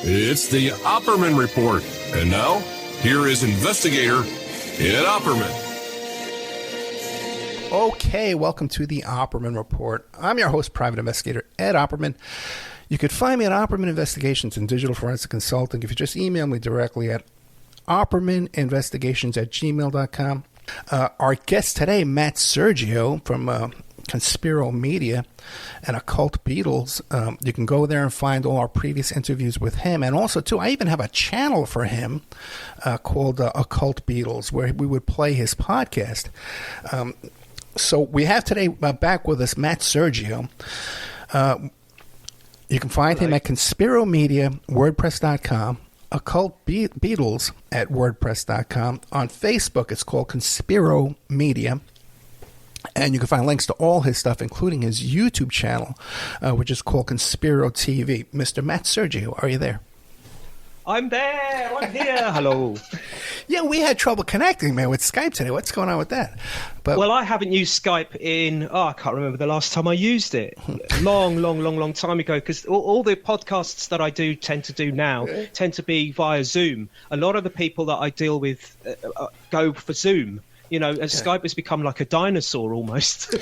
It's the Opperman Report. And now, here is investigator Ed Opperman. Okay, welcome to the Opperman Report. I'm your host, private investigator Ed Opperman. You could find me at Opperman Investigations and Digital Forensic Consulting if you just email me directly at oppermaninvestigations@gmail.com. Our guest today, Matt Sergiou from Conspiro Media and Occult Beatles. You can go there and find all our previous interviews with him. And also, too, I even have a channel for him called Occult Beatles, where we would play his podcast. So we have today back with us Matt Sergiou. You can find him at Conspiro Media, WordPress.com, Occult Beatles at WordPress.com. On Facebook, it's called Conspiro Media. And you can find links to all his stuff, including his YouTube channel, which is called Conspiro TV. Mr. Matt Sergiou, are you there? I'm there. I'm here. Hello. Yeah, we had trouble connecting, man, with Skype today. What's going on with that? But well, I haven't used Skype in, I can't remember the last time I used it. Long time ago, because all the podcasts that I do tend to be via Zoom. A lot of the people that I deal with go for Zoom. You know, Skype has become like a dinosaur almost.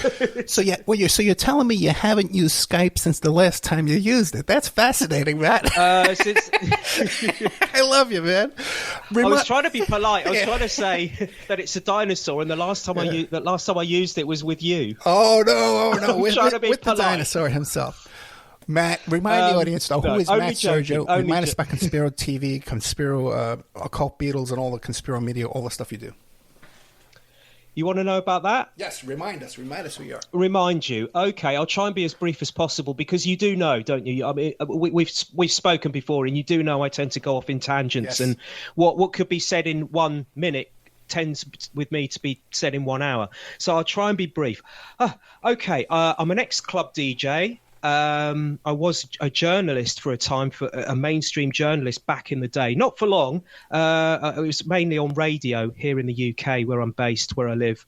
So you're telling me you haven't used Skype since the last time you used it? That's fascinating, Matt. I love you, man. I was trying to be polite. I was trying to say that it's a dinosaur, and the last time I used it was with you. Oh no! with the dinosaur himself. Matt, remind the audience, though, who is Matt Sergiou? Remind us about Conspiro TV, Conspiro, Occult Beatles, and all the Conspiro Media, all the stuff you do. You want to know about that? Yes, remind us who you are. Remind you. Okay, I'll try and be as brief as possible because you do know, don't you? I mean, we've spoken before, and you do know I tend to go off in tangents, and what could be said in 1 minute tends with me to be said in 1 hour. So I'll try and be brief. Okay, I'm an ex-club DJ. I was a journalist for a time, for a mainstream journalist back in the day. Not for long. It was mainly on radio here in the UK, where I'm based, where I live.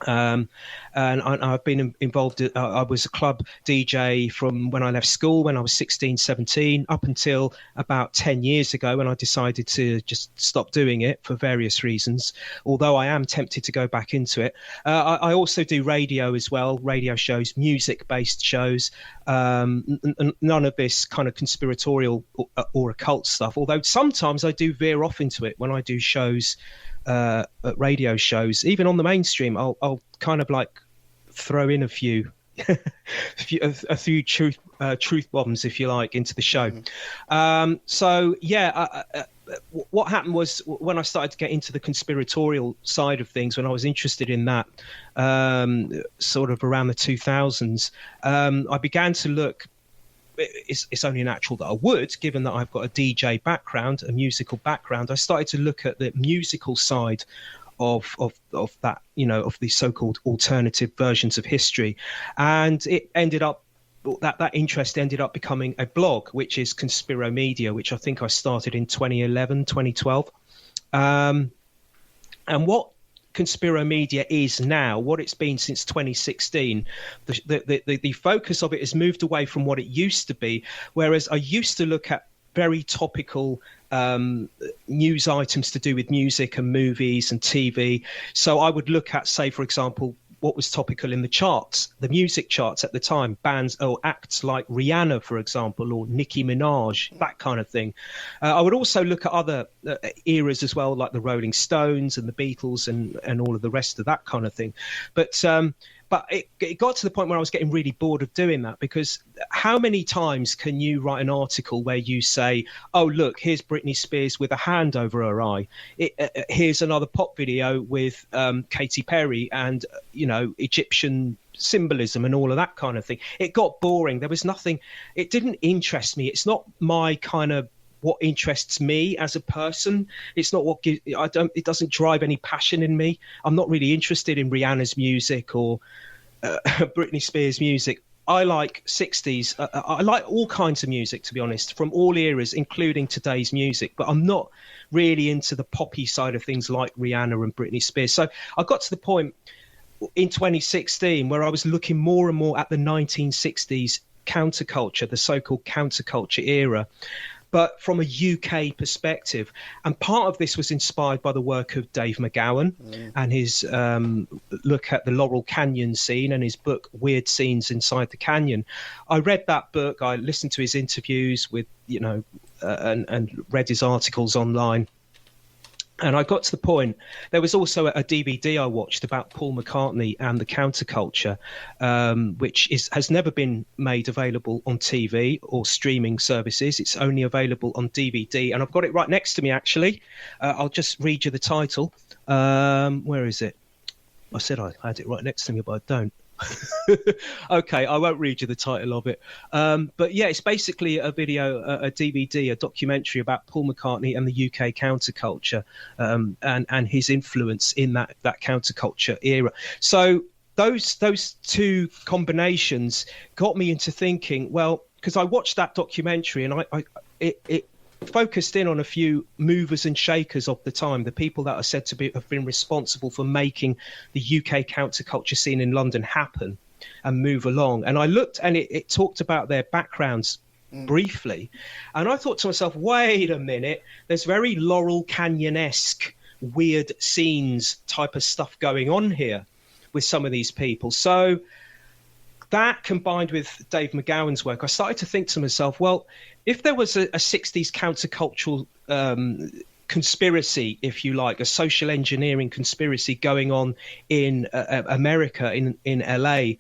And I've been involved. I was a club DJ from when I left school, when I was 16, 17, up until about 10 years ago, when I decided to just stop doing it for various reasons, although I am tempted to go back into it. I also do radio as well, radio shows, music-based shows, none of this kind of conspiratorial or occult stuff, although sometimes I do veer off into it when I do shows, radio shows. Even on the mainstream, I'll kind of like throw in a few truth bombs, if you like, into the show. What happened was, when I started to get into the conspiratorial side of things, when I was interested in that, sort of around the 2000s, I began to look. It's only natural that I would, given that I've got a DJ background, a musical background. I started to look at the musical side of that, of the so-called alternative versions of history, and it ended up that interest ended up becoming a blog, which is Conspiro Media, which I think I started in 2011, 2012, and what Conspiro Media is now, what it's been since 2016, the focus of it has moved away from what it used to be, whereas I used to look at very topical news items to do with music and movies and TV. So I would look at, say, for example, what was topical in the charts, the music charts at the time, bands or acts like Rihanna, for example, or Nicki Minaj, that kind of thing. I would also look at other eras as well, like the Rolling Stones and the Beatles and all of the rest of that kind of thing. But it got to the point where I was getting really bored of doing that, because how many times can you write an article where you say, oh, look, here's Britney Spears with a hand over her eye. Here's another pop video with Katy Perry and, Egyptian symbolism and all of that kind of thing. It got boring. There was nothing. It didn't interest me. It's not my kind of what interests me as a person. It's not what it doesn't drive any passion in me. I'm not really interested in Rihanna's music or Britney Spears music. I like 60s. I like all kinds of music, to be honest, from all eras, including today's music. But I'm not really into the poppy side of things like Rihanna and Britney Spears. So I got to the point in 2016 where I was looking more and more at the 1960s counterculture, the so-called counterculture era. but from a UK perspective. And part of this was inspired by the work of Dave McGowan and his look at the Laurel Canyon scene and his book Weird Scenes Inside the Canyon. I read that book, I listened to his interviews with, and read his articles online. And I got to the point, there was also a DVD I watched about Paul McCartney and the counterculture, which has never been made available on TV or streaming services. It's only available on DVD. And I've got it right next to me, actually. I'll just read you the title. Where is it? I said I had it right next to me, but I don't. Okay, I won't read you the title of it. But yeah, it's basically a video, a DVD, a documentary about Paul McCartney and the UK counterculture and his influence in that counterculture era. So those two combinations got me into thinking, well, because I watched that documentary and it focused in on a few movers and shakers of the time, the people that are said to have been responsible for making the UK counterculture scene in London happen and move along. And I looked and it talked about their backgrounds briefly. And I thought to myself, wait a minute, there's very Laurel Canyon-esque weird scenes type of stuff going on here with some of these people. So that combined with Dave McGowan's work, I started to think to myself, well, if there was a 60s countercultural conspiracy, if you like, a social engineering conspiracy going on in America, in LA,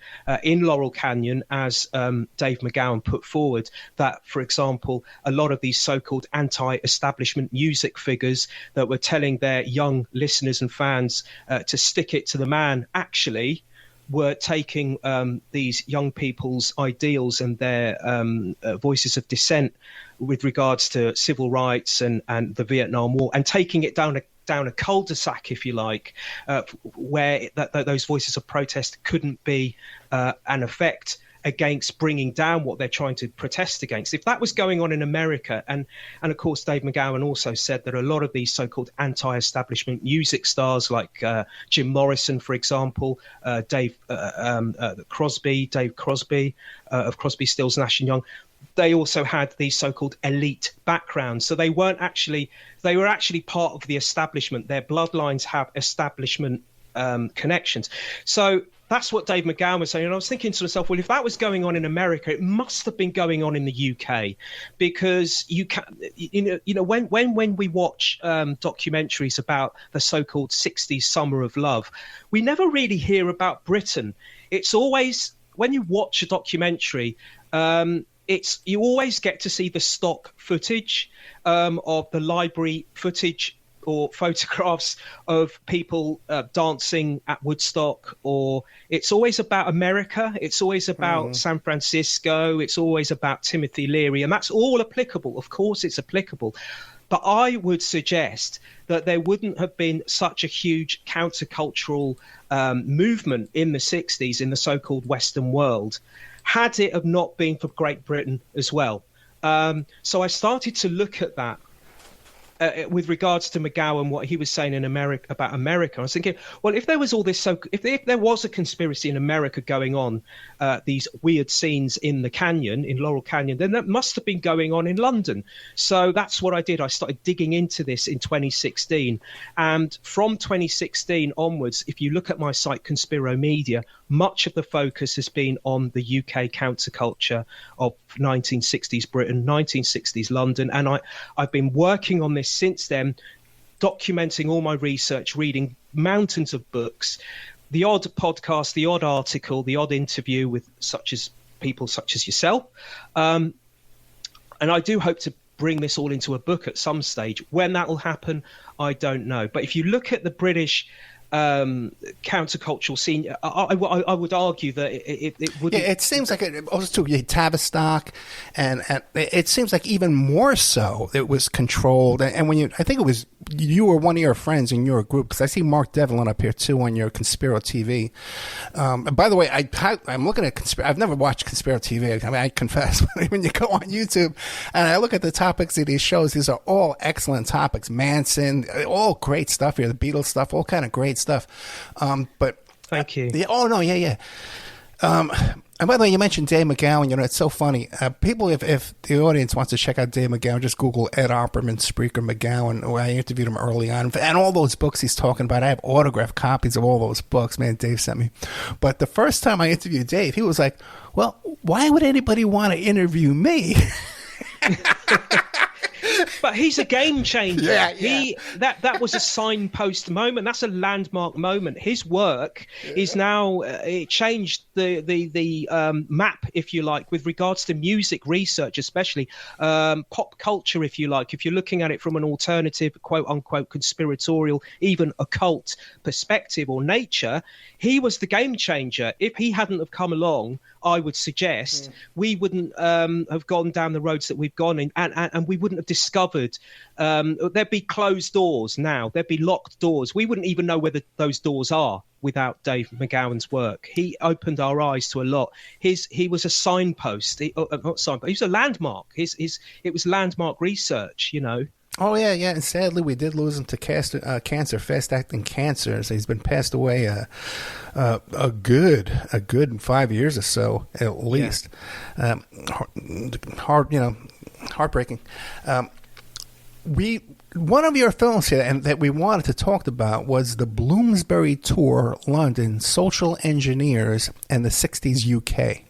in Laurel Canyon, as Dave McGowan put forward, that, for example, a lot of these so-called anti-establishment music figures that were telling their young listeners and fans to stick it to the man, actually were taking these young people's ideals and their voices of dissent with regards to civil rights and the Vietnam War and taking it down a cul-de-sac, if you like, where those voices of protest couldn't be an effect against bringing down what they're trying to protest against. If that was going on in America, and of course Dave McGowan also said that a lot of these so-called anti-establishment music stars like Jim Morrison, for example, Dave Crosby of Crosby, Stills, Nash and Young, they also had these so-called elite backgrounds. So they were actually part of the establishment. Their bloodlines have establishment connections. So that's what Dave McGowan was saying. And I was thinking to myself, well, if that was going on in America, it must have been going on in the UK, because when we watch documentaries about the so-called 60s summer of love, we never really hear about Britain. It's always, when you watch a documentary, you always get to see the stock footage of the library footage or photographs of people dancing at Woodstock, or it's always about America. It's always about San Francisco. It's always about Timothy Leary, and that's all applicable. Of course, it's applicable. But I would suggest that there wouldn't have been such a huge countercultural movement in the 60s in the so-called Western world had it have not been for Great Britain as well. So I started to look at that with regards to McGowan, what he was saying in America about America. I was thinking, well, if there was all this, if there was a conspiracy in America going on, these weird scenes in the canyon, in Laurel Canyon, then that must have been going on in London. So that's what I did. I started digging into this in 2016. And from 2016 onwards, if you look at my site, Conspiro Media, much of the focus has been on the UK counterculture of 1960s Britain, 1960s London. And I've been working on this since then, documenting all my research, reading mountains of books, the odd podcast, the odd article, the odd interview with people such as yourself. And I do hope to bring this all into a book at some stage. When that will happen, I don't know. But if you look at the British countercultural scene, I would argue that it would. It seems like it also Tavistock, and it seems like even more so it was controlled. And when I think it was you or one of your friends in your group, because I see Mark Devlin up here too on your Conspiro TV. And by the way, I'm looking at I've never watched Conspiro TV. I mean, I confess, but when you go on YouTube and I look at the topics of these shows, these are all excellent topics. Manson, all great stuff here. The Beatles stuff, all kind of great stuff. But thank you. Oh no, yeah. And by the way, you mentioned Dave McGowan. It's so funny. People, if the audience wants to check out Dave McGowan, just Google Ed Opperman, Spreaker McGowan. I interviewed him early on. And all those books he's talking about, I have autographed copies of all those books, man, Dave sent me. But the first time I interviewed Dave, he was like, well, why would anybody want to interview me? But he's a game changer. Yeah. That was a signpost moment. That's a landmark moment. His work is now it changed the map, if you like, with regards to music research, especially pop culture, if you like. If you're looking at it from an alternative, quote unquote, conspiratorial, even occult perspective or nature, he was the game changer. If he hadn't have come along, I would suggest we wouldn't have gone down the roads that we've gone in, and we wouldn't have discovered. There'd be closed doors now. There'd be locked doors. We wouldn't even know where those doors are without Dave McGowan's work. He opened our eyes to a lot. He was a signpost. Not signpost. He was a landmark. It was landmark research. Oh, yeah. And sadly, we did lose him to cancer, fast-acting cancer. So he's been passed away a good 5 years or so, at least. Yeah. Heartbreaking. One of your films here and that we wanted to talk about was the Bloomsbury Tour, London, Social Engineers, and the 60s UK.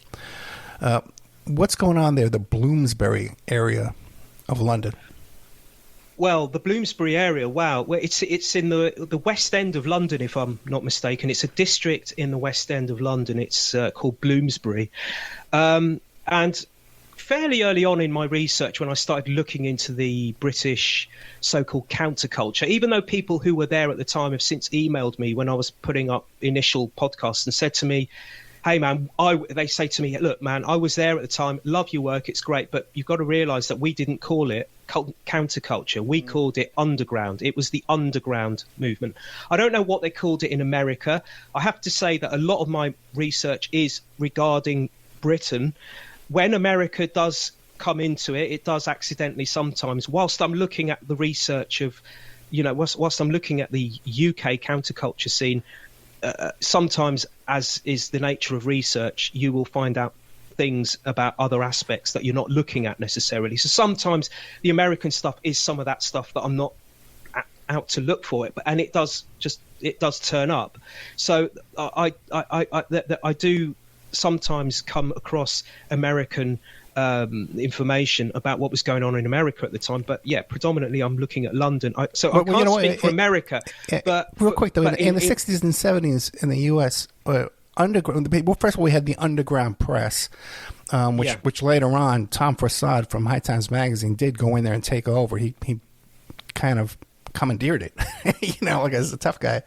What's going on there, the Bloomsbury area of London? Well, the Bloomsbury area, wow. Well, it's in the West End of London, if I'm not mistaken. It's a district in the West End of London. It's called Bloomsbury. And fairly early on in my research, when I started looking into the British so-called counterculture, even though people who were there at the time have since emailed me when I was putting up initial podcasts and said to me, hey, man, they say to me, look, man, I was there at the time, love your work, it's great, but you've got to realise that we didn't call it counterculture. We called it underground. It was the underground movement. I don't know what they called it in America. I have to say that a lot of my research is regarding Britain. When America does come into it, it does accidentally sometimes. Whilst I'm looking at the research of, whilst I'm looking at the UK counterculture scene, sometimes, as is the nature of research, you will find out things about other aspects that you're not looking at necessarily. So sometimes the American stuff is some of that stuff that I'm not out to look for it, and it does turn up. So I do sometimes come across American information about what was going on in America at the time, but yeah, predominantly I'm looking at London. I can't speak for America. But real quick though, in the 60s and 70s in the U.S., underground. Well, first of all, we had the underground press, which later on Tom Forsyth from High Times Magazine did go in there and take over. He kind of commandeered it, like as a tough guy.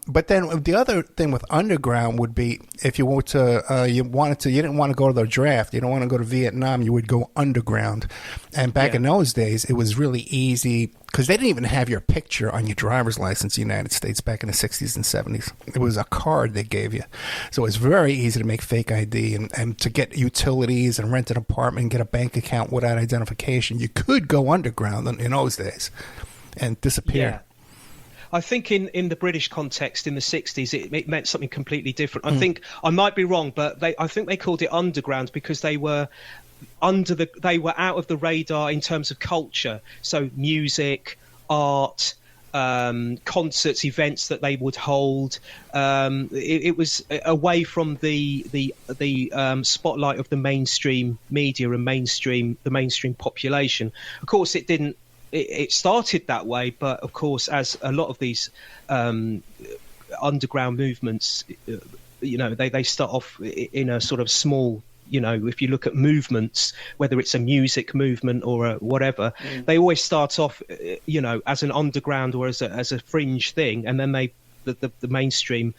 But then the other thing with underground would be if you went to, you didn't want to go to the draft, you don't want to go to Vietnam, you would go underground. And back in those days, it was really easy because they didn't even have your picture on your driver's license in the United States back in the 60s and 70s. It was a card they gave you. So it was very easy to make fake ID and to get utilities and rent an apartment and get a bank account without identification. You could go underground in those days and disappear. Yeah. I think in the British context in the 60s, it meant something completely different. I think I might be wrong, but I think they called it underground because they were out of the radar in terms of culture. So music, art, concerts, events that they would hold. It was away from the spotlight of the mainstream media and the mainstream population. Of course, it didn't. It started that way, but of course, as a lot of these underground movements, they start off in a sort of small. If you look at movements, whether it's a music movement or whatever, they always start off, as an underground or as a fringe thing, and then the mainstream,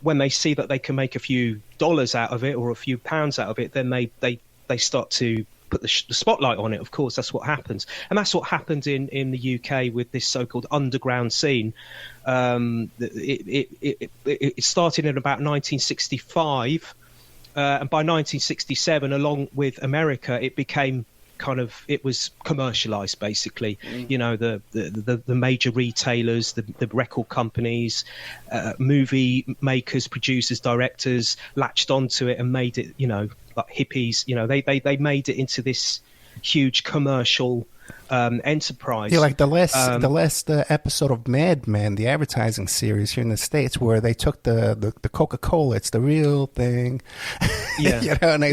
when they see that they can make a few dollars out of it or a few pounds out of it, then they start to put the spotlight on it. Of course, that's what happens, and that's what happened in the UK with this so-called underground scene. It started in about 1965, and by 1967, along with America, it became it was commercialized basically. You know, the major retailers, the record companies, movie makers, producers, directors latched onto it and made it, you know, like hippies, you know, they made it into this huge commercial enterprise. Yeah, like the last episode of Mad Men, the advertising series here in the States, where they took the Coca-Cola, it's the real thing, yeah, you know, and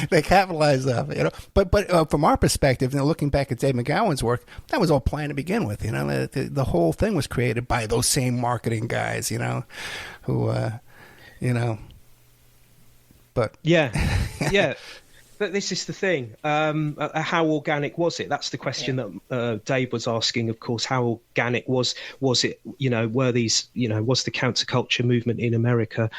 they capitalized off it, you know. But from our perspective, you know, looking back at Dave McGowan's work, that was all planned to begin with. You know, the whole thing was created by those same marketing guys, you know, who, you know. But yeah. But this is the thing. How organic was it? That's the question that Dave was asking. Of course, how organic was it? You know, was the counterculture movement in America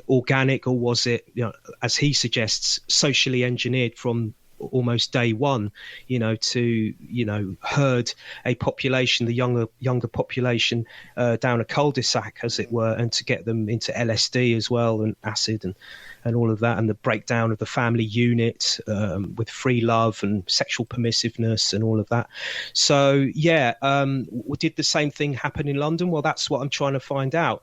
organic, or was it, you know, as he suggests, socially engineered from almost day one? You know, to, you know, herd a population, the younger population, down a cul-de-sac, as it were, and to get them into LSD as well, and acid and all of that, and the breakdown of the family unit with free love and sexual permissiveness and all of that. So, did the same thing happen in London? Well, that's what I'm trying to find out.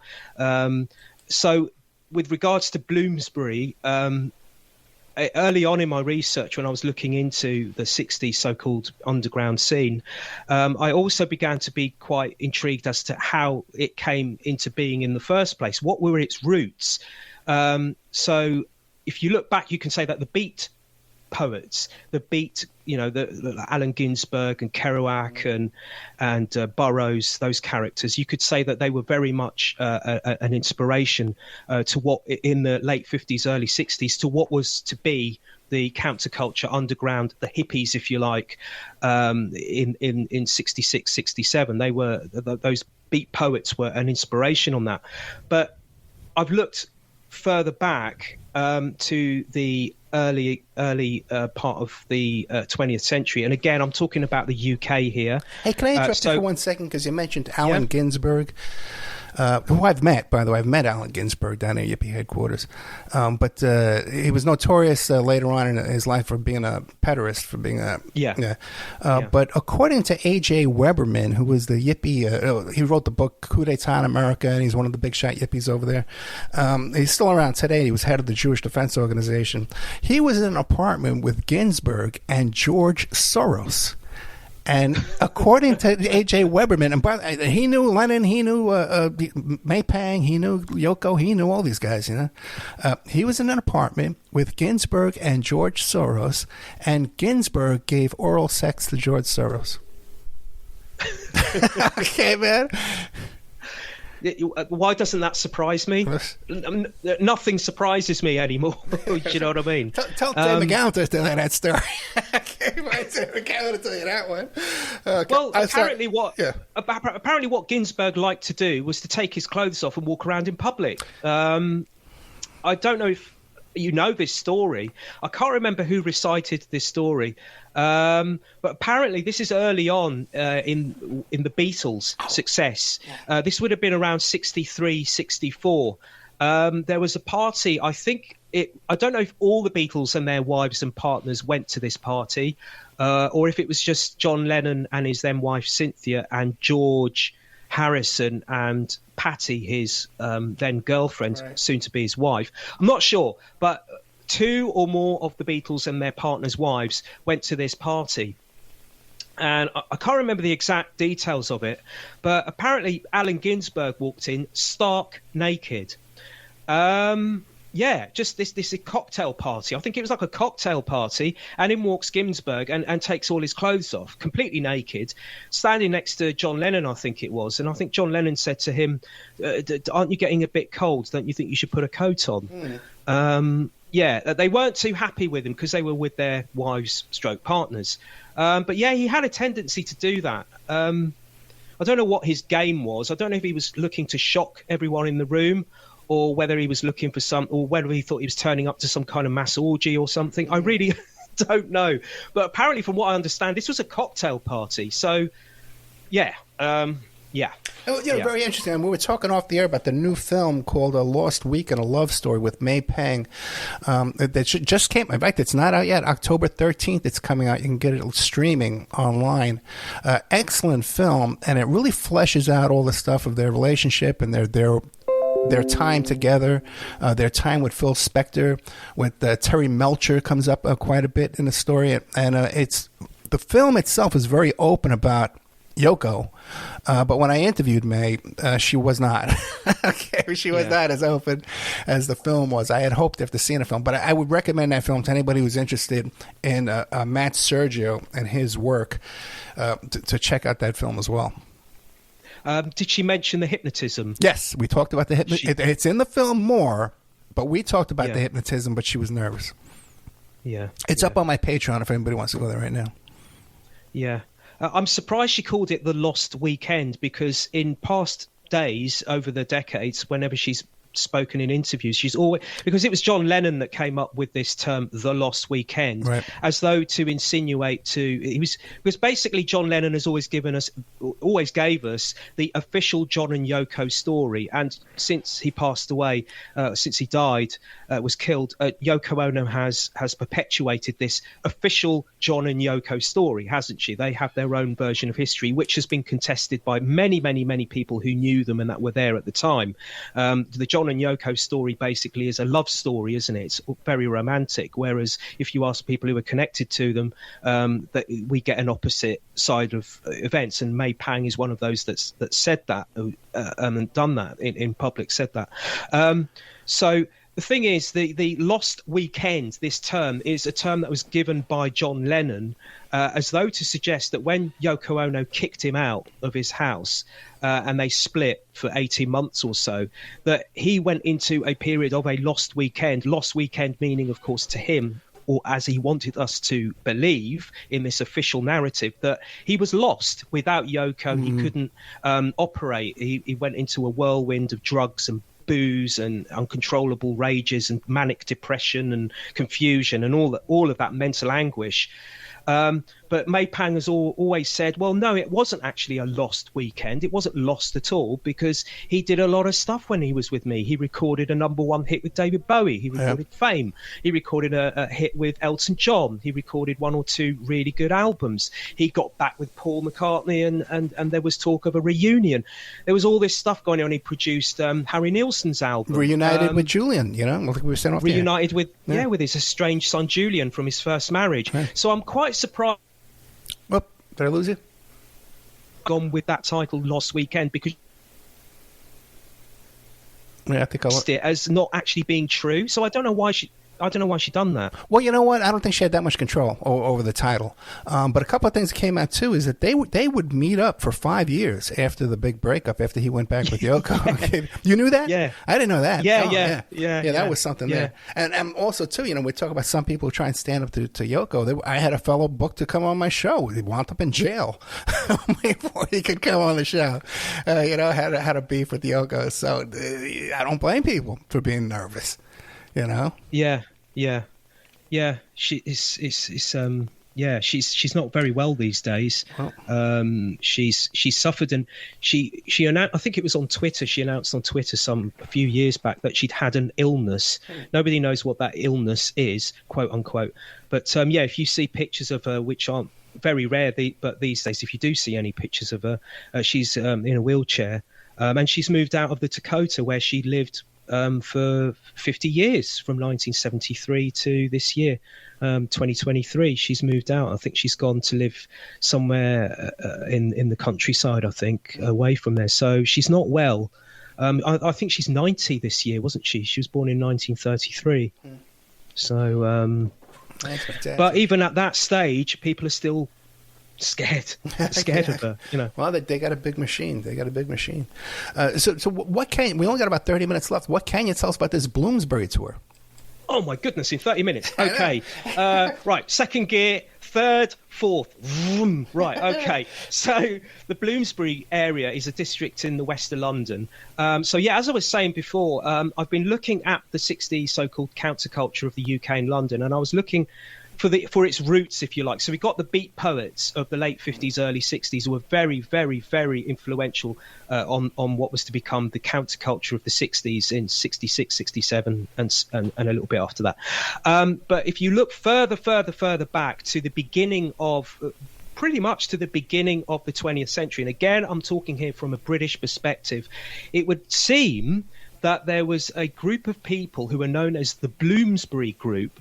So with regards to Bloomsbury, early on in my research, when I was looking into the 60s so-called underground scene, I also began to be quite intrigued as to how it came into being in the first place. What were its roots? So if you look back, you can say that the beat poets, the beat, you know, the Allen Ginsberg and Kerouac and Burroughs, those characters, you could say that they were very much an inspiration to what, in the late 50s, early 60s, to what was to be the counterculture underground, the hippies, if you like, in 66, 67. They were, those beat poets were an inspiration on that. But I've looked further back to the early part of the 20th century, and again, I'm talking about the UK here. Hey, can I interrupt you for 1 second, because you mentioned Allen Ginsberg, who I've met, by the way. I've met Allen Ginsberg down at Yippie headquarters, but he was notorious later on in his life for being a pederast, for being a But according to A.J. Weberman, who was the Yippie, he wrote the book Coup d'Etat in America, and he's one of the big shot Yippies over there. He's still around today. He was head of the Jewish Defense Organization. He was in an apartment with Ginsberg and George Soros. And according to A.J. Weberman, and he knew Lenin, he knew Maypang, he knew Yoko, he knew all these guys, you know. He was in an apartment with Ginsberg and George Soros, and Ginsberg gave oral sex to George Soros. Okay, man. Why doesn't that surprise me? Nothing surprises me anymore. Do you know what I mean? Tell Dave McGowan to tell that story. Okay, Dave McGowan to tell you that one. Well, apparently what Ginsberg liked to do was to take his clothes off and walk around in public. I don't know if you know this story. I can't remember who recited this story. But apparently this is early on in the Beatles' success. This would have been around 63, 64. There was a party, I don't know if all the Beatles and their wives and partners went to this party, or if it was just John Lennon and his then wife Cynthia and George Harrison and Patty, his then girlfriend, soon to be his wife. I'm not sure, but two or more of the Beatles and their partners' wives went to this party. And I can't remember the exact details of it, but apparently Allen Ginsberg walked in stark naked. Just this cocktail party. I think it was like a cocktail party, and in walks Ginsberg and takes all his clothes off, completely naked, standing next to John Lennon, I think it was. And I think John Lennon said to him, aren't you getting a bit cold? Don't you think you should put a coat on? They weren't too happy with him because they were with their wives / partners. But he had a tendency to do that. I don't know what his game was. I don't know if he was looking to shock everyone in the room, or whether he was looking for or whether he thought he was turning up to some kind of mass orgy or something. I really don't know. But apparently, from what I understand, this was a cocktail party. So, Yeah. Oh, very interesting. And we were talking off the air about the new film called A Lost Week and a Love Story with May Pang. That just came. In fact, it's not out yet. October 13th, it's coming out. You can get it streaming online. Excellent film, and it really fleshes out all the stuff of their relationship and their time together, their time with Phil Spector, with Terry Melcher comes up quite a bit in the story, and the film itself is very open about Yoko, but when I interviewed May, she was not. Okay, she was not as open as the film was. I had hoped after seeing the film, but I would recommend that film to anybody who's interested in Matt Sergiou and his work to check out that film as well. Did she mention the hypnotism? Yes, we talked about the hypnotism. It's in the film more, but we talked about the hypnotism, but she was nervous. Yeah. It's up on my Patreon if anybody wants to go there right now. Yeah. I'm surprised she called it The Lost Weekend, because in past days, over the decades, whenever she's spoken in interviews, she's always, because it was John Lennon that came up with this term, The Lost Weekend, right, as though to insinuate because basically John Lennon has always gave us the official John and Yoko story, and since he passed away, since he died, was killed, Yoko Ono has perpetuated this official John and Yoko story, hasn't she? They have their own version of history, which has been contested by many, many, many people who knew them and that were there at the time. The John and Yoko story basically is a love story, isn't it? It's very romantic. Whereas if you ask people who are connected to them, that we get an opposite side of events. And May Pang is one of those that said that and done that in public, said that. So the thing is, the Lost Weekend, this term, is a term that was given by John Lennon as though to suggest that when Yoko Ono kicked him out of his house and they split for 18 months or so, that he went into a period of a lost weekend. Lost weekend meaning, of course, to him, or as he wanted us to believe in this official narrative, that he was lost. Without Yoko, he couldn't operate. He went into a whirlwind of drugs and booze and uncontrollable rages and manic depression and confusion and all of that mental anguish. But May Pang has always said, well, no, it wasn't actually a lost weekend. It wasn't lost at all, because he did a lot of stuff when he was with me. He recorded a #1 hit with David Bowie. He recorded Fame. He recorded a hit with Elton John. He recorded 1 or 2 really good albums. He got back with Paul McCartney and there was talk of a reunion. There was all this stuff going on. He produced Harry Nilsson's album. Reunited with Julian, I think we were sent off reunited with his estranged son Julian from his first marriage. Right. So I'm quite surprised. Oh, did I lose you? Gone with that title, Lost Weekend, because I think it as not actually being true. So I don't know why she done that. Well, you know what? I don't think she had that much control over the title. But a couple of things that came out too is that they would meet up for 5 years after the big breakup, after he went back with Yoko. Okay. You knew that? Yeah, I didn't know that. Yeah. That was something there. And also too, we talk about some people who try and stand up to Yoko. I had a fellow booked to come on my show. He wound up in jail before he could come on the show. Had a beef with Yoko. So I don't blame people for being nervous. Yeah. She's not very well these days. She's suffered, and she announced, I think it was on Twitter. She announced on Twitter a few years back that she'd had an illness. Nobody knows what that illness is, quote unquote. But if you see pictures of her, which aren't very rare, but these days, if you do see any pictures of her, she's in a wheelchair, and she's moved out of the Dakota where she lived for 50 years, from 1973 to this year, 2023. She's moved out. I think she's gone to live somewhere in the countryside, I think, away from there. So she's not well. I think she's 90 this year, wasn't she? She was born in 1933. So, but even at that stage, people are still scared of her, Well, they got a big machine. So what we only got about 30 minutes left. What can you tell us about this Bloomsbury tour? Oh my goodness, in 30 minutes. Okay. Right, second gear, third, fourth. Vroom. Right, okay. So the Bloomsbury area is a district in the west of London. As I was saying before, I've been looking at the 60s so-called counterculture of the UK and London, and I was looking for its roots, if you like. So we got the beat poets of the late 50s, early 60s, who were very, very, very influential on what was to become the counterculture of the 60s in 66, 67, and a little bit after that. But if you look further back to the beginning of pretty much to the beginning of the 20th century, and again, I'm talking here from a British perspective, it would seem that there was a group of people who were known as the Bloomsbury Group,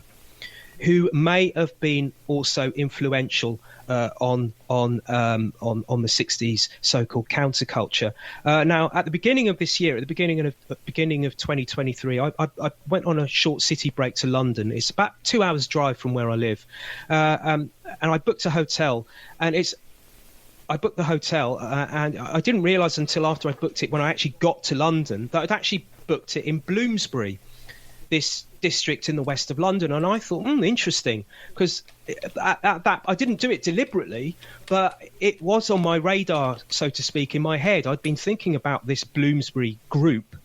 who may have been also influential on the 60s so-called counterculture. Now, at the beginning of this year, at the beginning of 2023, I went on a short city break to London. It's about 2 hours drive from where I live, and I booked a hotel. And I booked the hotel, and I didn't realise until after I booked it, when I actually got to London, that I'd actually booked it in Bloomsbury, this district in the west of London. And I thought, interesting, because that I didn't do it deliberately, but it was on my radar, so to speak, in my head. I'd been thinking about this Bloomsbury group,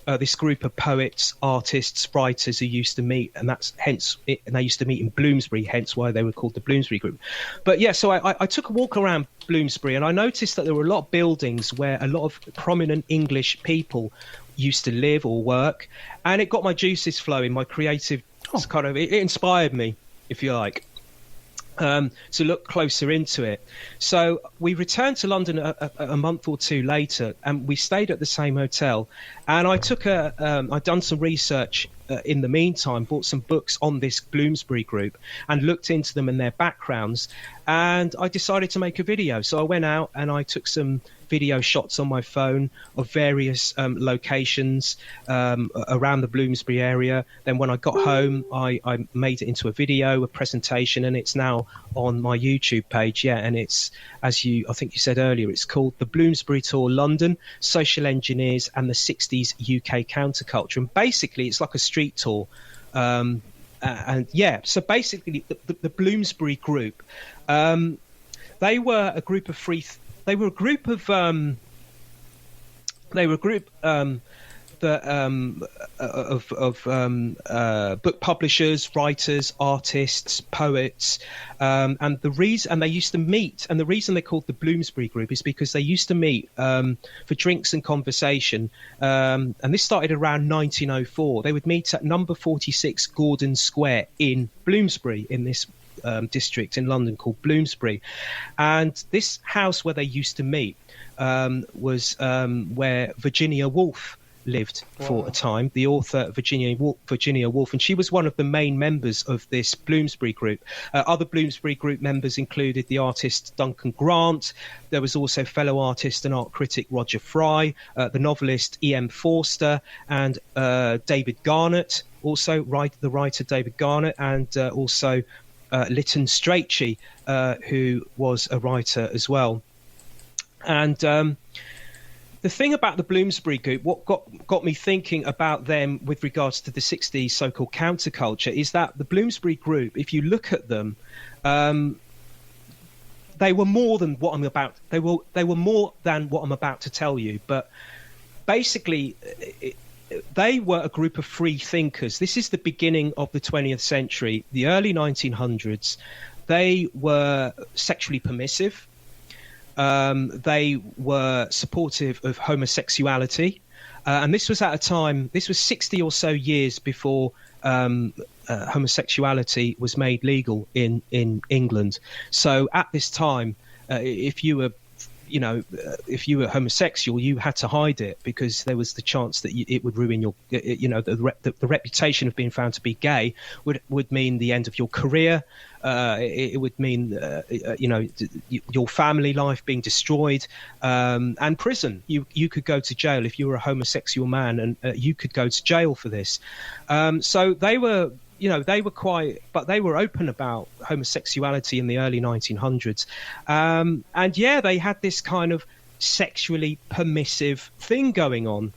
this group of poets, artists, writers who used to meet, and they used to meet in Bloomsbury, hence why they were called the Bloomsbury Group. But yeah, so I took a walk around Bloomsbury, and I noticed that there were a lot of buildings where a lot of prominent English people used to live or work, and it got my juices flowing, my creative it inspired me, if you like, to look closer into it. So we returned to London a month or two later, and we stayed at the same hotel, and I took I'd done some research in the meantime, bought some books on this Bloomsbury Group and looked into them and their backgrounds, and I decided to make a video. So I went out and I took some video shots on my phone of various locations around the Bloomsbury area. Then when I got home, I made it into a video, a presentation, and it's now on my YouTube page. Yeah, and it's, I think you said earlier, it's called The Bloomsbury Tour London, Social Engineers and the 60s UK Counterculture. And basically, it's like a street tour. And yeah, so basically the Bloomsbury Group, they were a group of book publishers, writers, artists, poets, and they used to meet. And the reason they're called the Bloomsbury Group is because they used to meet for drinks and conversation. And this started around 1904. They would meet at number 46 Gordon Square in Bloomsbury, in this district in London called Bloomsbury. And this house where they used to meet was where Virginia Woolf lived for a time, the author Virginia Woolf, and she was one of the main members of this Bloomsbury Group. Other Bloomsbury Group members included the artist Duncan Grant. There was also fellow artist and art critic Roger Fry, the novelist E.M. Forster, and David Garnett, also the writer David Garnett, and also Lytton Strachey, who was a writer as well. And the thing about the Bloomsbury Group, what got me thinking about them with regards to the 60s so-called counterculture, is that the Bloomsbury Group, if you look at them, they were more than what I'm about. They were more than what I'm about to tell you. But basically, they were a group of free thinkers. This is the beginning of the 20th century, the early 1900s. They were sexually permissive. They were supportive of homosexuality. And this was at a time, this was 60 or so years before homosexuality was made legal in England. So at this time, if you were homosexual, you had to hide it, because there was the chance that it would ruin your, the reputation of being found to be gay would mean the end of your career. It would mean, your family life being destroyed, and prison. You could go to jail if you were a homosexual man, and you could go to jail for this. So they were. They were open about homosexuality in the early 1900s. And yeah, they had this kind of sexually permissive thing going on.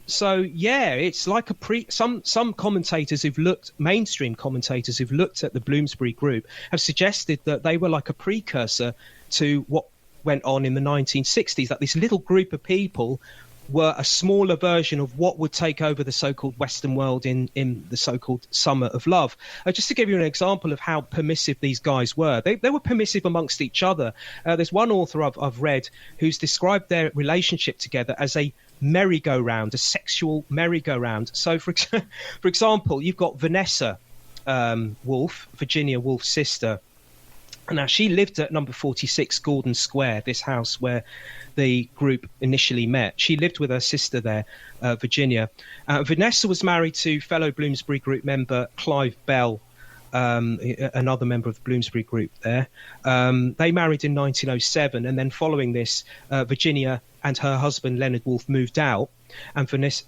So yeah, it's like some commentators mainstream commentators who've looked at the Bloomsbury Group have suggested that they were like a precursor to what went on in the 1960s, that this little group of people were a smaller version of what would take over the so-called Western world in the so-called Summer of Love. Just to give you an example of how permissive these guys were, they were permissive amongst each other. There's one author I've read who's described their relationship together as a merry-go-round, a sexual merry-go-round. So, for example, you've got Vanessa Woolf, Virginia Woolf's sister. Now, she lived at number 46 Gordon Square, this house where the group initially met. She lived with her sister there, Virginia. Vanessa was married to fellow Bloomsbury Group member Clive Bell, another member of the Bloomsbury Group there. They married in 1907, and then following this, Virginia and her husband Leonard Woolf moved out, and Vanessa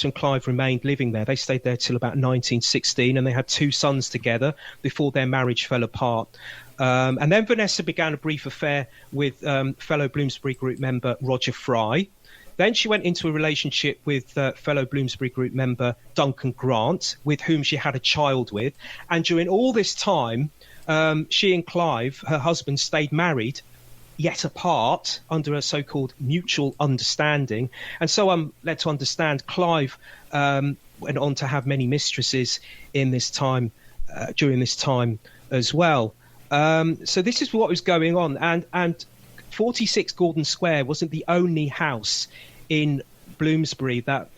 and Clive remained living there. They stayed there till about 1916, and they had 2 sons together before their marriage fell apart. And then Vanessa began a brief affair with fellow Bloomsbury Group member Roger Fry. Then she went into a relationship with fellow Bloomsbury Group member Duncan Grant, with whom she had a child with. And during all this time, she and Clive, her husband, stayed married, yet apart, under a so-called mutual understanding. And so I'm led to understand Clive went on to have many mistresses in this time, during this time as well. So this is what was going on, and 46 Gordon Square wasn't the only house in Bloomsbury that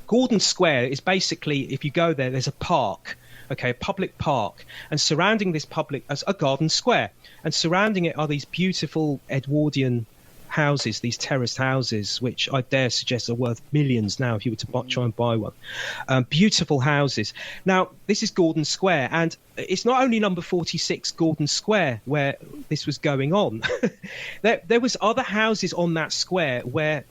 Gordon Square is basically, if you go there, there's a park, a public park, and surrounding this public as a garden square, and surrounding it are these beautiful Edwardian houses, these terraced houses, which I dare suggest are worth millions now if you were to try and buy one. Beautiful houses. Now, this is Gordon Square, and it's not only number 46 Gordon Square where this was going on. There was other houses on that square where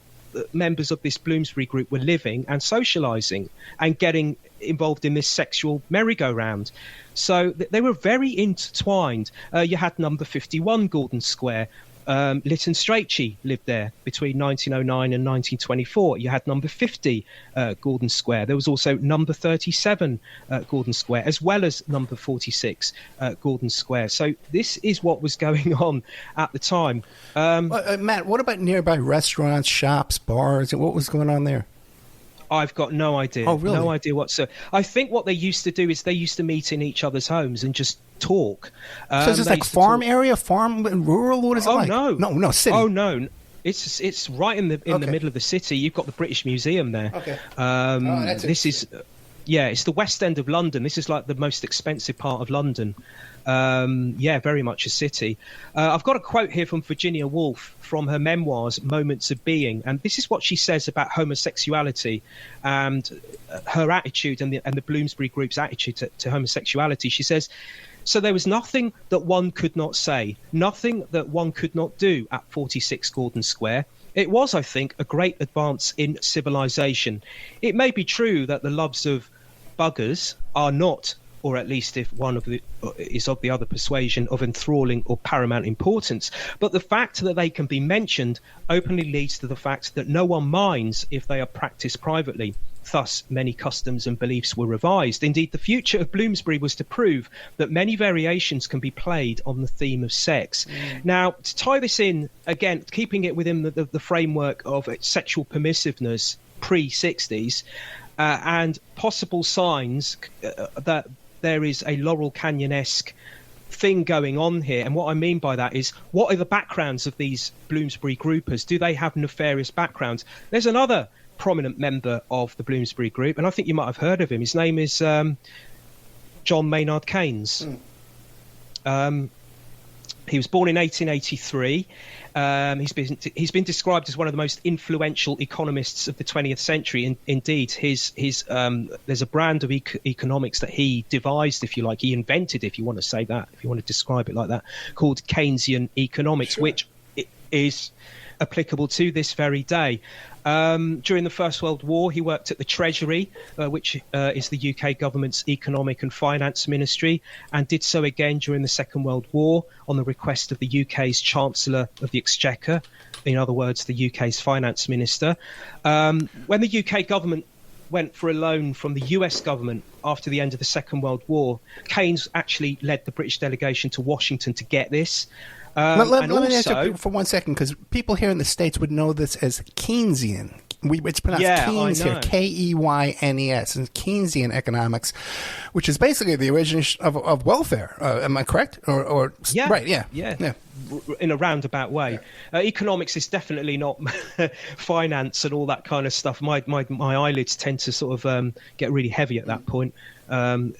members of this Bloomsbury group were living and socialising and getting involved in this sexual merry-go-round. So they were very intertwined. You had number 51 Gordon Square. Lytton Strachey lived there between 1909 and 1924. You had number 50 Gordon Square. There was also number 37 Gordon Square, as well as number 46 Gordon Square. So this is what was going on at the time. Matt, what about nearby restaurants, shops, bars? What was going on there? I've got no idea. Oh, really? No idea whatsoever. I think what they used to do is they used to meet in each other's homes and just talk. So is this like farm area, farm, rural? What is it like? No, city. Oh, no. It's right in the middle of the city. You've got the British Museum there. Okay. This is, it's the West End of London. This is like the most expensive part of London. Very much a city. I've got a quote here from Virginia Woolf from her memoirs, Moments of Being, and this is what she says about homosexuality and her attitude and the Bloomsbury Group's attitude to homosexuality. She says, "So there was nothing that one could not say, nothing that one could not do at 46 Gordon Square. It was, I think, a great advance in civilization. It may be true that the loves of buggers are not, or at least if one of the is of the other persuasion, of enthralling or paramount importance. But the fact that they can be mentioned openly leads to the fact that no one minds if they are practiced privately. Thus, many customs and beliefs were revised. Indeed, the future of Bloomsbury was to prove that many variations can be played on the theme of sex." Now, to tie this in, again, keeping it within the framework of sexual permissiveness pre-60s, and possible signs that there is a Laurel Canyon-esque thing going on here. And what I mean by that is, what are the backgrounds of these Bloomsbury groupers? Do they have nefarious backgrounds? There's another prominent member of the Bloomsbury Group, and I think you might have heard of him. His name is John Maynard Keynes. He was born in 1883. He's been described as one of the most influential economists of the 20th century. Indeed, there's a brand of economics that he devised, if you like, he invented, if you want to say that, if you want to describe it like that, called Keynesian economics, which is applicable to this very day. During the First World War, he worked at the Treasury, which is the UK government's economic and finance ministry, and did so again during the Second World War on the request of the UK's Chancellor of the Exchequer, in other words, the UK's finance minister. When the UK government went for a loan from the US government after the end of the Second World War, Keynes actually led the British delegation to Washington to get this. Let me ask you for 1 second, because people here in the States would know this as Keynesian. It's pronounced Keynes here, Keynes, and Keynesian economics, which is basically the origin of welfare. Am I correct? Or right? Yeah. In a roundabout way. Economics is definitely not finance and all that kind of stuff. My eyelids tend to sort of get really heavy at that point. I'm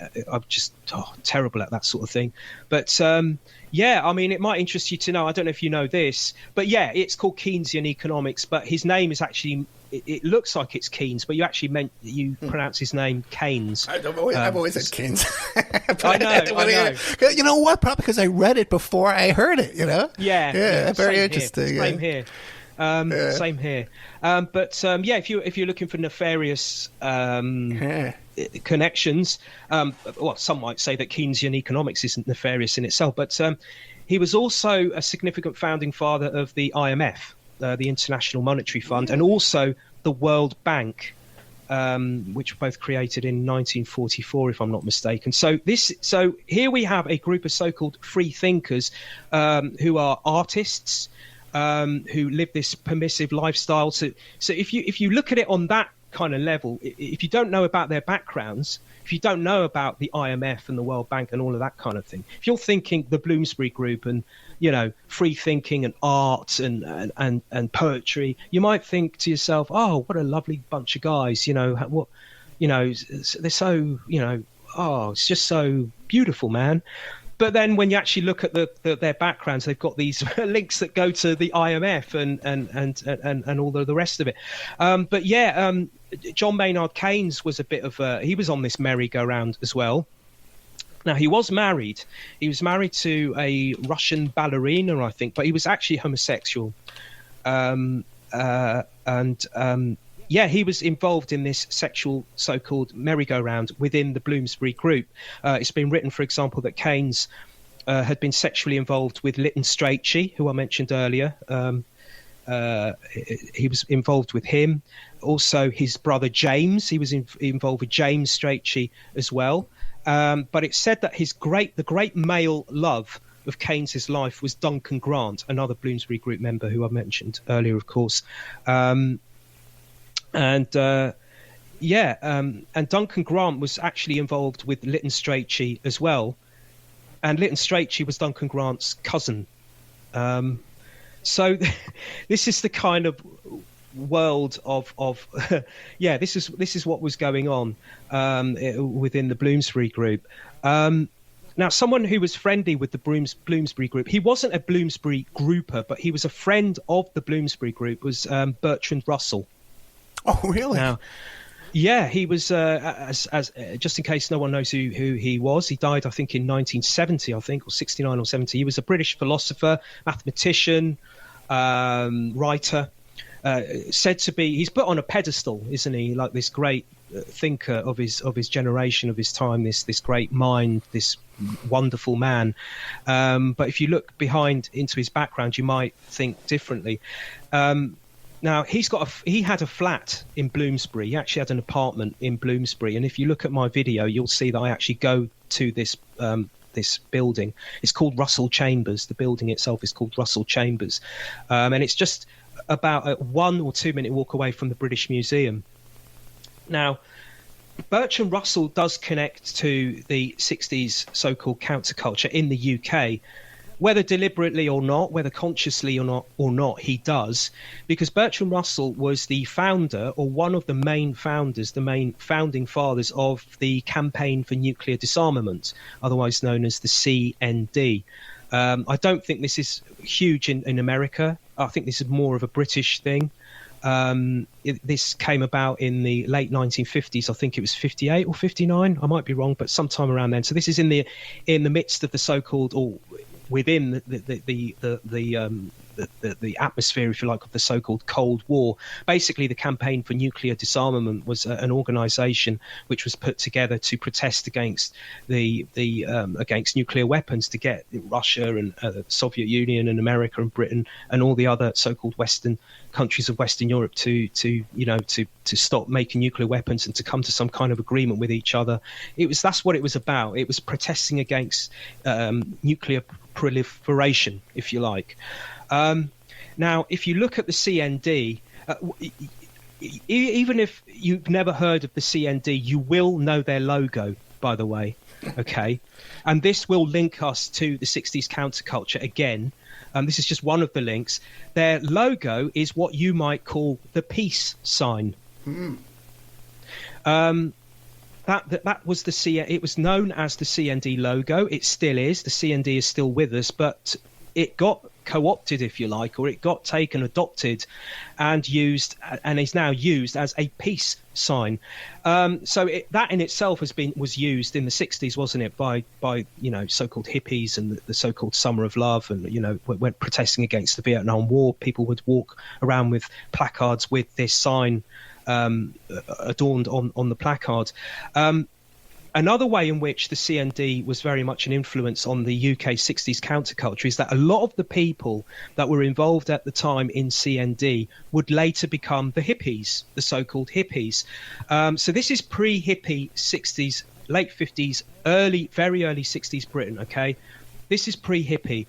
just terrible at that sort of thing. But I mean, it might interest you to know. I don't know if you know this, but yeah, it's called Keynesian economics. But his name is actually. It looks like it's Keynes, but you pronounce his name Keynes. I've always said Keynes. I know. You know what? Probably because I read it before I heard it. You know. Yeah. Very interesting. Same here. Same here. If you're looking for nefarious connections, some might say that Keynesian economics isn't nefarious in itself, but he was also a significant founding father of the IMF. The International Monetary Fund, and also the World Bank, which were both created in 1944, if I'm not mistaken. So here we have a group of so-called free thinkers who are artists who live this permissive lifestyle. So if you look at it on that kind of level, if you don't know about their backgrounds, if you don't know about the IMF and the World Bank and all of that kind of thing, if you're thinking the Bloomsbury Group and free thinking and art and poetry, you might think to yourself, oh, what a lovely bunch of guys, they're so, it's just so beautiful, man. But then when you actually look at their backgrounds, they've got these links that go to the IMF and all the rest of it. John Maynard Keynes was he was on this merry-go-round as well. Now, he was married. He was married to a Russian ballerina, I think, but he was actually homosexual. He was involved in this sexual so-called merry-go-round within the Bloomsbury Group. It's been written, for example, that Keynes had been sexually involved with Lytton Strachey, who I mentioned earlier. He was involved with him. Also, his brother James, he was involved with James Strachey as well. But it's said that the great male love of Keynes's life was Duncan Grant, another Bloomsbury Group member who I mentioned earlier, of course. And Duncan Grant was actually involved with Lytton Strachey as well. And Lytton Strachey was Duncan Grant's cousin. So this is the kind of world of this is what was going on within the Bloomsbury Group. Now, someone who was friendly with the Bloomsbury Group, he wasn't a Bloomsbury grouper, but he was a friend of the Bloomsbury Group, was Bertrand Russell. Oh, really? Now, yeah, he was, as just in case no one knows who he was, he died, I think, in 1970, or 69 or 70. He was a British philosopher, mathematician, writer. Said to be, he's put on a pedestal, isn't he? Like this great thinker of his generation, of his time, this great mind, this wonderful man. But if you look into his background, you might think differently. Now he had a flat in Bloomsbury. He actually had an apartment in Bloomsbury, and if you look at my video, you'll see that I actually go to this building. It's called Russell Chambers. The building itself is called Russell Chambers, and it's just about a 1 or 2 minute walk away from the British Museum. Now, Bertrand Russell does connect to the 60s so-called counterculture in the UK, whether deliberately or not, whether consciously or not, he does, because Bertrand Russell was the founder, or one of the main founders, the main founding fathers of the Campaign for Nuclear Disarmament, otherwise known as the CND. I don't think this is huge in America. I think this is more of a British thing. This came about in the late 1950s. I think it was 58 or 59. I might be wrong, but sometime around then. So this is in the midst of the so-called, or within the the atmosphere, if you like, of the so-called Cold War. Basically, the Campaign for Nuclear Disarmament was an organisation which was put together to protest against against nuclear weapons, to get Russia and the Soviet Union and America and Britain and all the other so-called Western countries of Western Europe to stop making nuclear weapons and to come to some kind of agreement with each other. That's what it was about. It was protesting against nuclear proliferation, if you like. Now, if you look at the CND, even if you've never heard of the CND, you will know their logo, by the way. Okay, and this will link us to the 60s counterculture again. This is just one of the links. Their logo is what you might call the peace sign. That was it was known as the CND logo. It still is. The CND is still with us, but it got co-opted, if you like, or it got adopted and used, and is now used as a peace sign. So that in itself was used in the 60s, wasn't it, by so-called hippies and the so-called Summer of Love, and when protesting against the Vietnam War, people would walk around with placards with this sign adorned on the placard. Another way in which the CND was very much an influence on the UK 60s counterculture is that a lot of the people that were involved at the time in CND would later become the hippies, the so-called hippies. So this is pre-hippie 60s, late 50s, very early 60s Britain, okay? This is pre-hippie.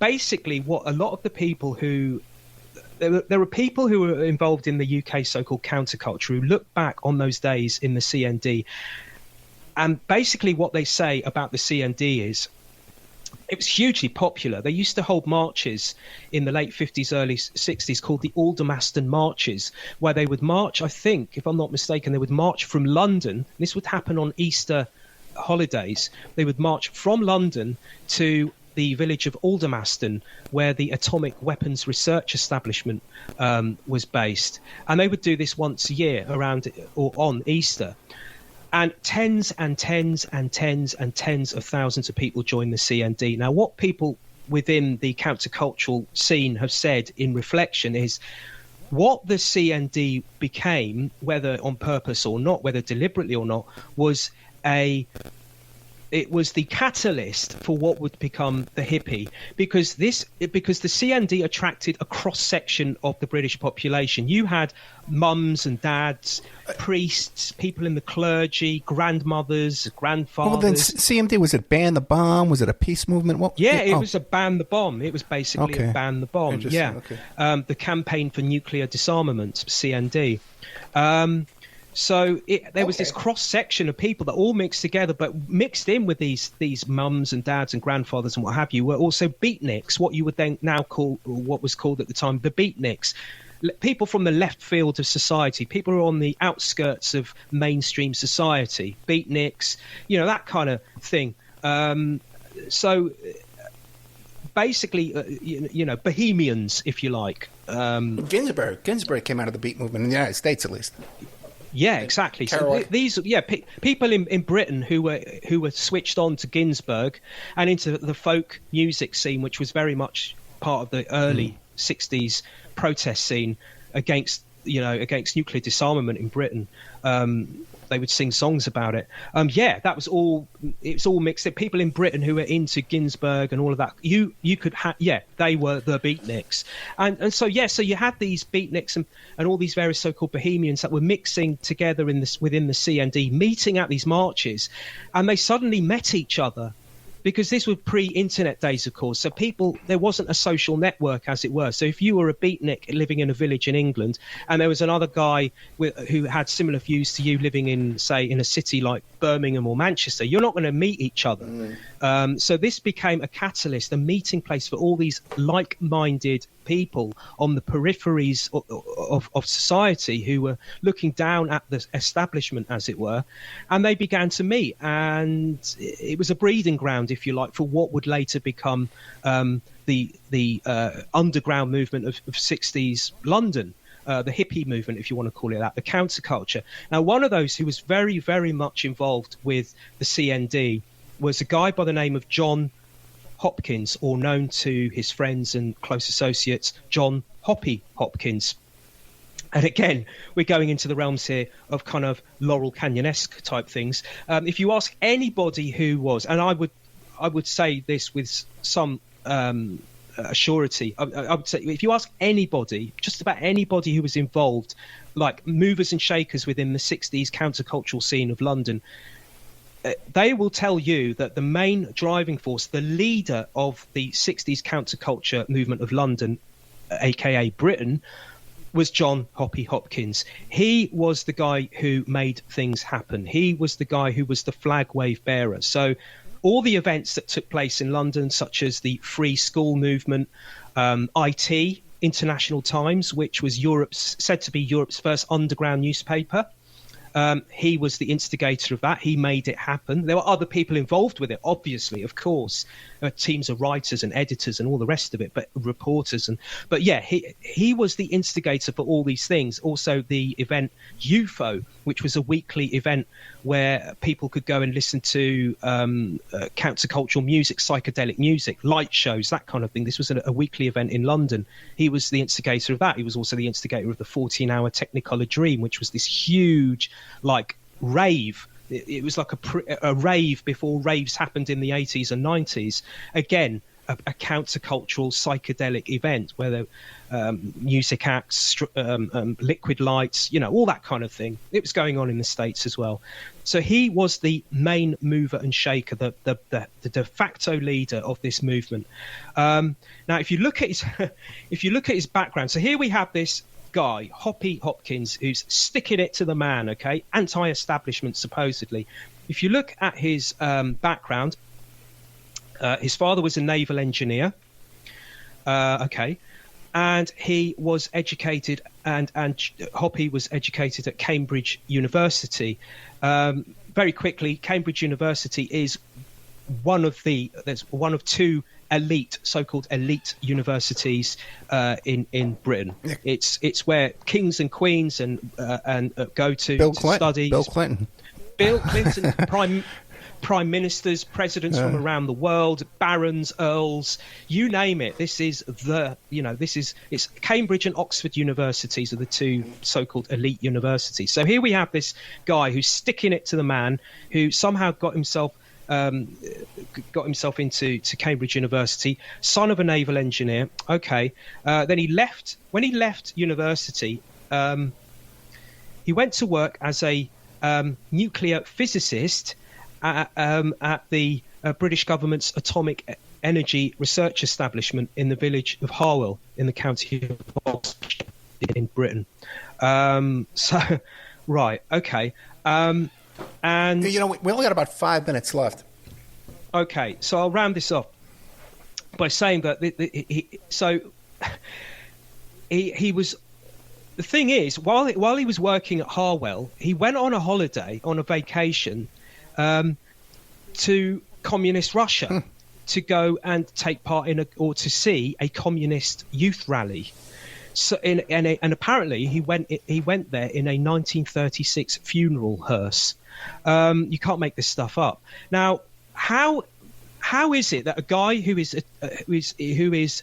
Basically, what a lot of the people who... There were people who were involved in the UK so-called counterculture who look back on those days in the CND. And basically what they say about the CND is it was hugely popular. They used to hold marches in the late 50s, early 60s called the Aldermaston Marches, where they would march, I think, if I'm not mistaken, they would march from London. This would happen on Easter holidays. They would march from London to the village of Aldermaston, where the Atomic Weapons Research Establishment was based. And they would do this once a year around or on Easter. And tens and tens and tens and tens of thousands of people joined the CND. Now, what people within the countercultural scene have said in reflection is what the CND became, whether on purpose or not, whether deliberately or not, was it was the catalyst for what would become the hippie, because the CND attracted a cross-section of the British population. You had mums and dads, priests, people in the clergy, grandmothers, grandfathers. Well, then CND, was it ban the bomb? Was it a peace movement? It was a ban the bomb. It was basically a ban the bomb. Yeah, okay. The Campaign for Nuclear Disarmament, CND. So there was this cross-section of people that all mixed together, but mixed in with these mums and dads and grandfathers and what have you were also beatniks, what you would then now call, or what was called at the time, the beatniks. People from the left field of society, people who are on the outskirts of mainstream society, beatniks, that kind of thing. So basically, bohemians, if you like. Ginsberg came out of the beat movement in the United States, at least. Yeah, exactly. So these, people in Britain who were switched on to Ginsberg and into the folk music scene, which was very much part of the early 60s protest scene against nuclear disarmament in Britain. They would sing songs about it. That was all. It's all mixed. People in Britain who were into Ginsberg and all of that. You could they were the beatniks, and so you had these beatniks and all these various so-called bohemians that were mixing together within the CND, meeting at these marches, and they suddenly met each other. Because this was pre-internet days, of course, so there wasn't a social network, as it were. So if you were a beatnik living in a village in England, and there was another guy who had similar views to you living in, say, in a city like Birmingham or Manchester, you're not going to meet each other. So this became a catalyst, a meeting place for all these like-minded people on the peripheries of society who were looking down at the establishment, as it were, and they began to meet. And it was a breeding ground, if you like, for what would later become the underground movement of 60s London, the hippie movement, if you want to call it that, the counterculture. Now, one of those who was very, very much involved with the CND was a guy by the name of John Hopkins, or known to his friends and close associates, John Hoppy Hopkins. And again, we're going into the realms here of kind of Laurel Canyon-esque type things. If you ask anybody who was, and I would say this with some surety, I would say if you ask anybody, just about anybody who was involved, like movers and shakers within the 60s countercultural scene of London, they will tell you that the main driving force, the leader of the 60s counterculture movement of London, aka Britain, was John Hoppy Hopkins. He was the guy who made things happen. He was the guy who was the flag wave bearer. So all the events that took place in London, such as the Free School movement, IT, International Times, which was said to be Europe's first underground newspaper, he was the instigator of that. He made it happen. There were other people involved with it, obviously, of course, teams of writers and editors and all the rest of it, but reporters. But yeah, he was the instigator for all these things. Also, the event UFO, which was a weekly event where people could go and listen to countercultural music, psychedelic music, light shows, that kind of thing. This was a weekly event in London. He was the instigator of that. He was also the instigator of the 14-hour Technicolor Dream, which was this huge, like, rave. It was like a rave before raves happened in the 80s and 90s. Again, a countercultural psychedelic event where the music acts, liquid lights, all that kind of thing. It was going on in the States as well. So he was the main mover and shaker, the de facto leader of this movement. Now, if you look at his background, so here we have this guy, Hoppy Hopkins, who's sticking it to the man, okay, anti-establishment supposedly. If you look at his background, his father was a naval engineer, okay, and he was educated, and Hoppy was educated at Cambridge University. Very quickly, Cambridge University is one of two so-called elite universities in Britain. It's where kings and queens and go to study. Bill Clinton, prime ministers, presidents from around the world, barons, earls, you name it. It's Cambridge and Oxford universities are the two so-called elite universities. So here we have this guy who's sticking it to the man, who somehow got himself into Cambridge University, son of a naval engineer. Okay, then he left. When he left university, he went to work as a nuclear physicist at the British government's atomic energy research establishment in the village of Harwell in the county of Oxford in Britain. Right, okay. And we only got about 5 minutes left. Okay, so I'll round this off by saying that he was. The thing is, while he was working at Harwell, he went on a vacation, to communist Russia to go and take part or to see a communist youth rally. So, and apparently he went there in a 1936 funeral hearse. You can't make this stuff up. Now, how is it that a guy who is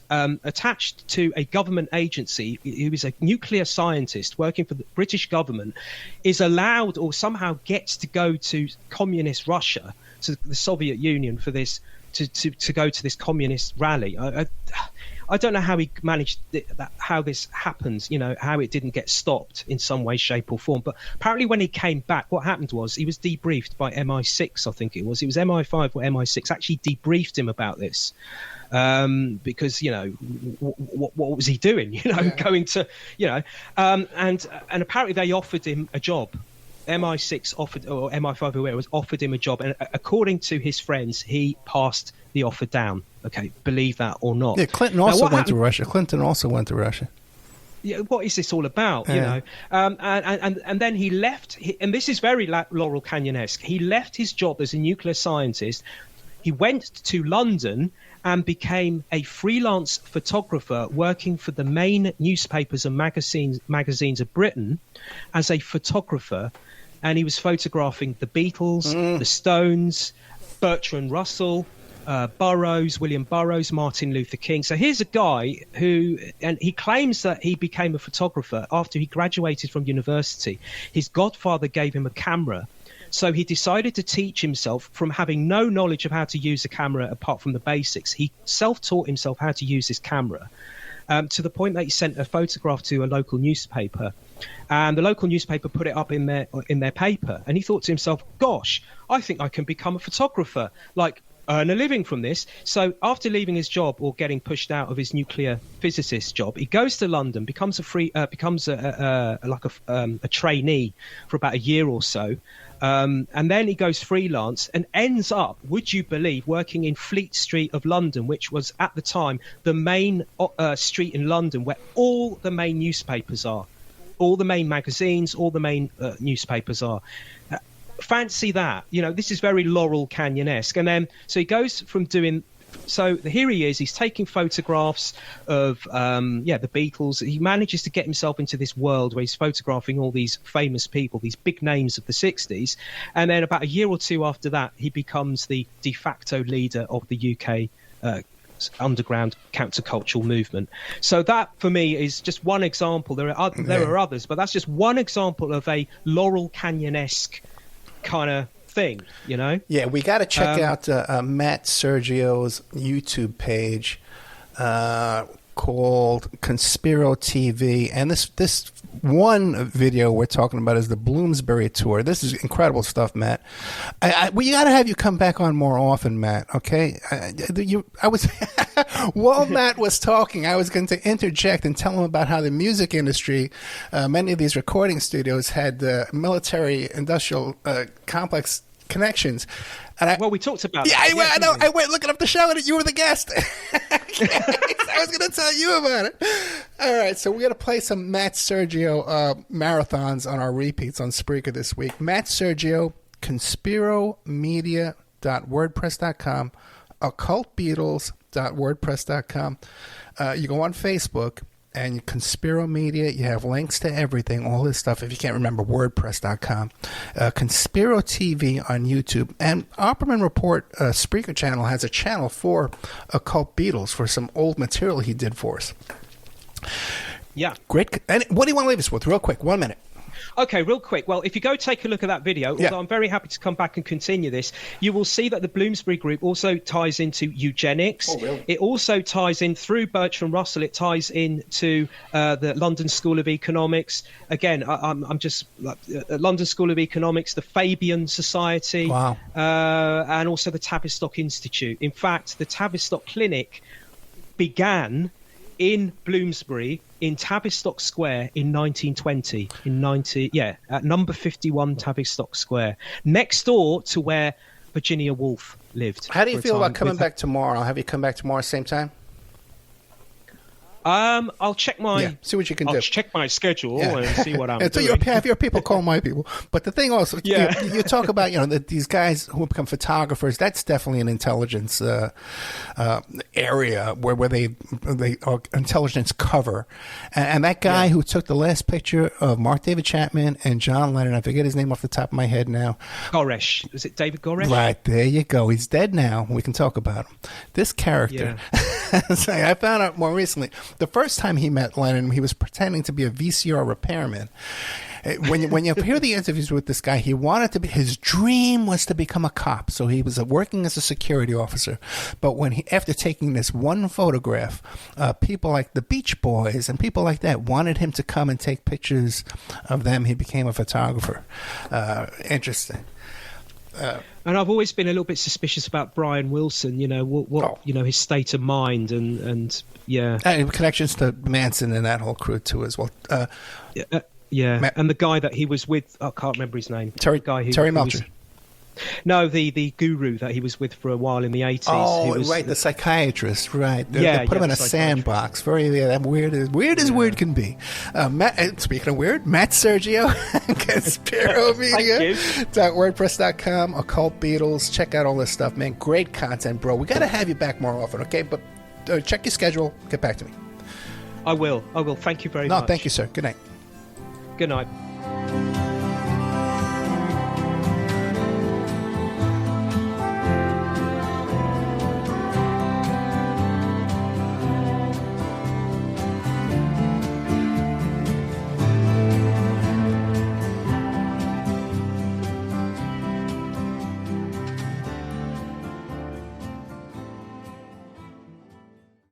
attached to a government agency, who is a nuclear scientist working for the British government, is allowed or somehow gets to go to communist Russia, to the Soviet Union, for this to go to this communist rally? I don't know how he managed how this happened, how it didn't get stopped in some way, shape or form. But apparently when he came back, what happened was he was debriefed by MI6, I think it was. It was MI5 or MI6 actually debriefed him about this. Because, what was he doing, going to, and apparently they offered him a job. MI6 offered, or MI5 or whoever was offered him a job, and according to his friends, he passed the offer down. Okay, believe that or not. Yeah, Clinton also went to Russia. Yeah, what is this all about? Yeah. And then he left, and this is very Laurel Canyon-esque. He left his job as a nuclear scientist. He went to London and became a freelance photographer working for the main newspapers and magazines of Britain as a photographer. And he was photographing the Beatles, the Stones, Bertrand Russell, William Burroughs, Martin Luther King. So here's a guy and he claims that he became a photographer after he graduated from university. His godfather gave him a camera. So he decided to teach himself from having no knowledge of how to use a camera apart from the basics. He self-taught himself how to use this camera to the point that he sent a photograph to a local newspaper. And the local newspaper put it up in their paper. And he thought to himself, gosh, I think I can become a photographer, like earn a living from this. So after leaving his job or getting pushed out of his nuclear physicist job, he goes to London, becomes a trainee for about a year or so. And then he goes freelance and ends up, would you believe, working in Fleet Street of London, which was at the time the main street in London where all the main newspapers are, all the main magazines, all the main newspapers are. Fancy that. This is very Laurel Canyon-esque. And then, so he goes from doing... So here he is. He's taking photographs of, the Beatles. He manages to get himself into this world where he's photographing all these famous people, these big names of the 60s. And then about a year or two after that, he becomes the de facto leader of the UK underground countercultural movement. So that, for me, is just one example. There are others, but that's just one example of a Laurel Canyon-esque kind of thing, Yeah, we got to check out Matt Sergio's YouTube page called Conspiro TV, and this one video we're talking about is the Bloomsbury tour. This is incredible stuff, Matt. We got to have you come back on more often, Matt. Okay, while Matt was talking, I was going to interject and tell him about how the music industry, many of these recording studios had military-industrial complex connections. And we talked about that. Yeah, I know. I went looking up the show and you were the guest. I was going to tell you about it. All right, so we're going to play some Matt Sergio marathons on our repeats on Spreaker this week. Matt Sergio, conspiromedia.wordpress.com, occultbeatles.wordpress.com. You go on Facebook and Conspiro Media, you have links to everything, all this stuff. If you can't remember, WordPress.com. Conspiro TV on YouTube. And Opperman Report Spreaker channel has a channel for Occult Beatles for some old material he did for us. Yeah. Great. And what do you want to leave us with? Real quick, 1 minute. Okay, real quick. Well, if you go take a look at that video, although I'm very happy to come back and continue this, you will see that the Bloomsbury Group also ties into eugenics. Oh, really? It also ties in, through Bertrand Russell, it ties into the London School of Economics. Again, I'm just London School of Economics, the Fabian Society, wow. And also the Tavistock Institute. In fact, the Tavistock Clinic began in Bloomsbury, in Tavistock Square in 1920, at number 51 Tavistock Square, next door to where Virginia Woolf lived. How do you feel about coming back tomorrow? I'll have you come back tomorrow same time? I'll check see what you can do. I'll check my schedule and see what I'm so doing. Have your people call my people. But the thing also, you talk about, these guys who become photographers, that's definitely an intelligence area where they are intelligence cover. And that guy who took the last picture of Mark David Chapman and John Lennon, I forget his name off the top of my head now. Goresh. Is it David Goresh? Right, there you go. He's dead now. We can talk about him. This character, I found out more recently, the first time he met Lennon, he was pretending to be a VCR repairman. When you hear the interviews with this guy, his dream was to become a cop. So he was working as a security officer. But after taking this one photograph, people like the Beach Boys and people like that wanted him to come and take pictures of them. He became a photographer. Interesting. And I've always been a little bit suspicious about Brian Wilson, his state of mind and connections to Manson and that whole crew too as well. And the guy that he was with, I can't remember his name. Terry Melcher. No, the guru that he was with for a while in the 80s. Oh, right, the psychiatrist, right. They put him in a sandbox. Very weird as weird can be. Matt, speaking of weird, Matt Sergio, conspiromedia.wordpress.com, Occult Beatles. Check out all this stuff, man. Great content, bro. We got to have you back more often, okay? But check your schedule. Get back to me. I will. Thank you very much. No, thank you, sir. Good night. Good night.